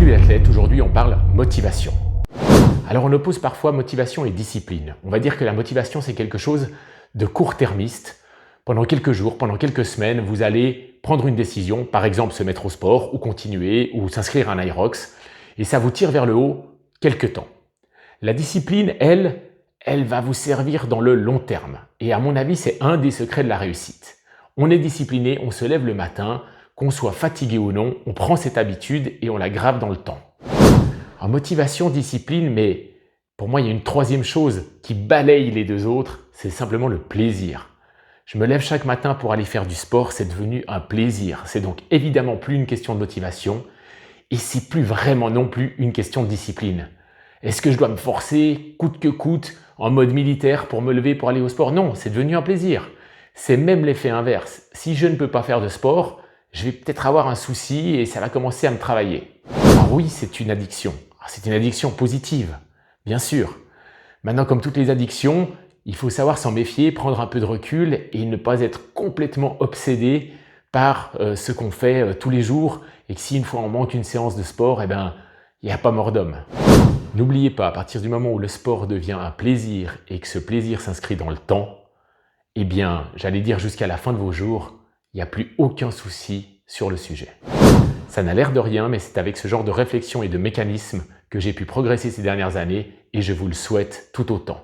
Salut l'athlète, aujourd'hui on parle motivation. Alors on oppose parfois motivation et discipline. On va dire que la motivation c'est quelque chose de court-termiste. Pendant quelques jours, pendant quelques semaines, vous allez prendre une décision, par exemple se mettre au sport ou continuer ou s'inscrire à un Irox et ça vous tire vers le haut quelque temps. La discipline, elle va vous servir dans le long terme et à mon avis c'est un des secrets de la réussite. On est discipliné, on se lève le matin, qu'on soit fatigué ou non, on prend cette habitude et on la grave dans le temps. En motivation, discipline, mais pour moi il y a une troisième chose qui balaye les deux autres, c'est simplement le plaisir. Je me lève chaque matin pour aller faire du sport, c'est devenu un plaisir. C'est donc évidemment plus une question de motivation et c'est plus vraiment non plus une question de discipline. Est-ce que je dois me forcer coûte que coûte en mode militaire pour me lever pour aller au sport? Non, c'est devenu un plaisir. C'est même l'effet inverse. Si je ne peux pas faire de sport, je vais peut-être avoir un souci et ça va commencer à me travailler. Alors oui, c'est une addiction. C'est une addiction positive, bien sûr. Maintenant, comme toutes les addictions, il faut savoir s'en méfier, prendre un peu de recul et ne pas être complètement obsédé par ce qu'on fait tous les jours et que si une fois on manque une séance de sport, il n'y a pas mort d'homme. N'oubliez pas, à partir du moment où le sport devient un plaisir et que ce plaisir s'inscrit dans le temps, j'allais dire jusqu'à la fin de vos jours, il n'y a plus aucun souci sur le sujet. Ça n'a l'air de rien, mais c'est avec ce genre de réflexion et de mécanisme que j'ai pu progresser ces dernières années et je vous le souhaite tout autant.